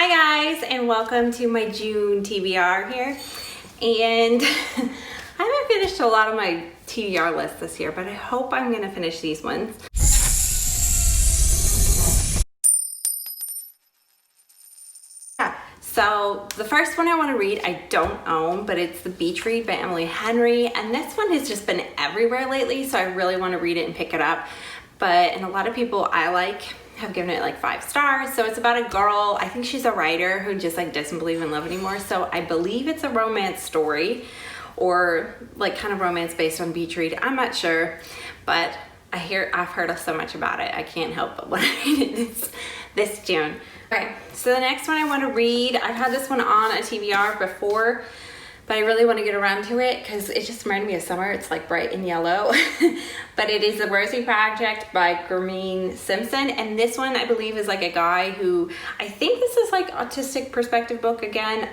Hi guys, and welcome to my June TBR here. And I haven't finished a lot of my TBR lists this year, but I hope I'm gonna finish these ones. So the first one I want to read I don't own, but it's The Beach Read by Emily Henry, and this one has just been everywhere lately, so I really want to read it and pick it up. And a lot of people I like have given it like 5 stars. So it's about a girl, I think she's a writer who just like doesn't believe in love anymore. So I believe it's a romance story, or like kind of romance based on beach read. I'm not sure, but I've heard so much about it. I can't help but want to read it this June. Okay, so the next one I want to read, I've had this one on a TBR before, but I really want to get around to it because it just reminded me of summer. It's like bright and yellow. But it is The Rosie Project by Graeme Simsion. And this one I believe is like a guy who, I think this is like autistic perspective book again.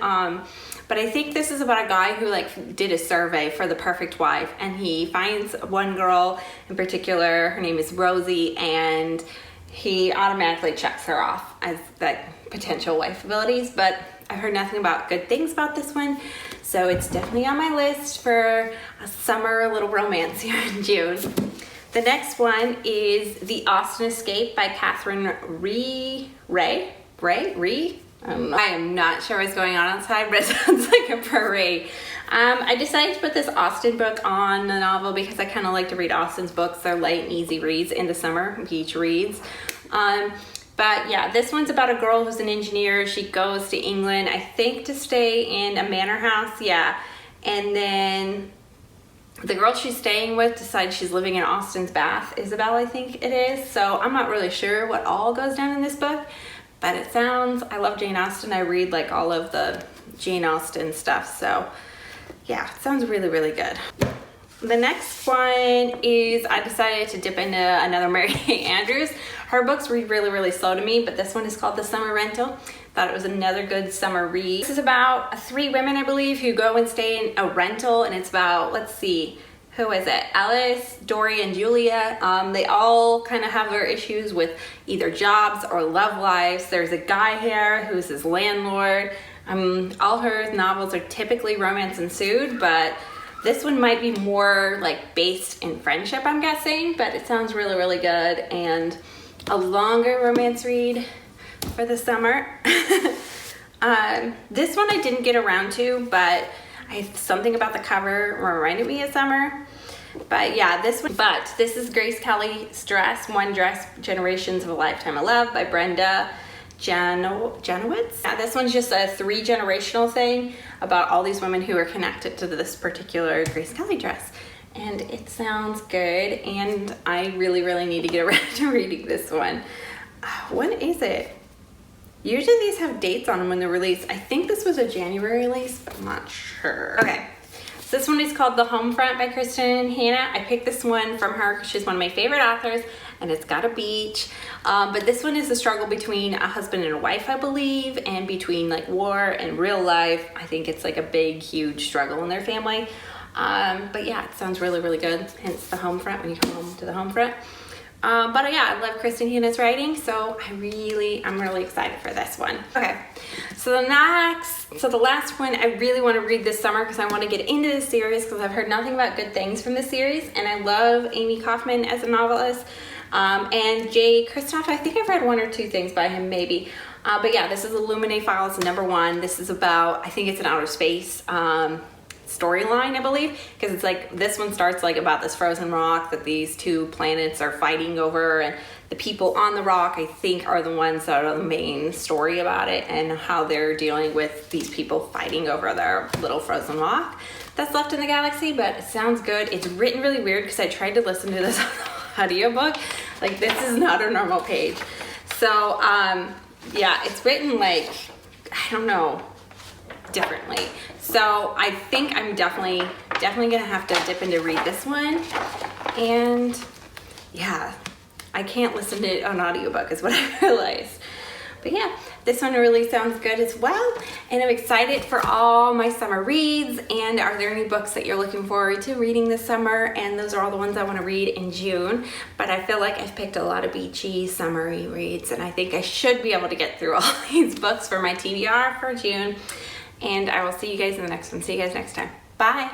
But I think this is about a guy who like did a survey for the perfect wife, and he finds one girl in particular, her name is Rosie, and he automatically checks her off as that potential wife abilities. But I've heard nothing about good things about this one, so it's definitely on my list for a summer little romance here in June. The next one is The Austen Escape by Katherine Reay? I don't know. I am not sure what's going on outside, but it sounds like a parade. I decided to put this Austen book on the novel because I kind of like to read Austen's books. They're light and easy reads in the summer, beach reads. But yeah, this one's about a girl who's an engineer. She goes to England, I think, to stay in a manor house, yeah. And then the girl she's staying with decides she's living in Austen's bath, Isabel, I think it is. So I'm not really sure what all goes down in this book, but it sounds, I love Jane Austen. I read like all of the Jane Austen stuff. So yeah, it sounds really, really good. The next one is, I decided to dip into another Mary Andrews. Her books read really, really slow to me, but this one is called The Summer Rental. Thought it was another good summer read. This is about 3 women, I believe, who go and stay in a rental, and it's about, let's see, who is it? Alice, Dory, and Julia. They all kind of have their issues with either jobs or love lives. There's a guy here who's his landlord. All her novels are typically romance ensued, but this one might be more like based in friendship, I'm guessing, but it sounds really, really good, and a longer romance read for the summer. This one I didn't get around to, but something about the cover reminded me of summer. But yeah, this is Grace Kelly's Dress, One Dress, Generations of a Lifetime of Love by Brenda, Janowitz. Yeah, this one's just a 3-generational thing about all these women who are connected to this particular Grace Kelly dress. And it sounds good, and I really, really need to get around to reading this one. When is it? Usually these have dates on them when they're released. I think this was a January release, but I'm not sure. Okay. So this one is called The Homefront by Kristin. I picked this one from her because she's one of my favorite authors, and it's got a beach. But this one is the struggle between a husband and a wife, I believe, and between like war and real life. I think it's like a big, huge struggle in their family. But yeah, it sounds really, really good. Hence the home front when you come home to the home front. But yeah, I love Kristin writing, so I'm really excited for this one. Okay, so the last one I really want to read this summer because I want to get into this series because I've heard nothing but good things from this series, and I love Amy Kaufman as a novelist. And Jay Kristoff, I think I've read 1 or 2 things by him maybe. But yeah, this is Illuminae Files #1. This is about, I think it's an outer space storyline, I believe, because it's like this one starts like about this frozen rock that these 2 planets are fighting over, and the people on the rock I think are the ones that are the main story about it, and how they're dealing with these people fighting over their little frozen rock that's left in the galaxy. But it sounds good. It's written really weird because I tried to listen to this audiobook. Like, this is not a normal page. So yeah, it's written like, I don't know, differently. So I think I'm definitely gonna have to dip in to read this one. And yeah, I can't listen to it on audiobook is what I realized. But yeah, this one really sounds good as well. And I'm excited for all my summer reads. And are there any books that you're looking forward to reading this summer? And those are all the ones I want to read in June. But I feel like I've picked a lot of beachy, summery reads. And I think I should be able to get through all these books for my TBR for June. And I will see you guys in the next one. See you guys next time. Bye.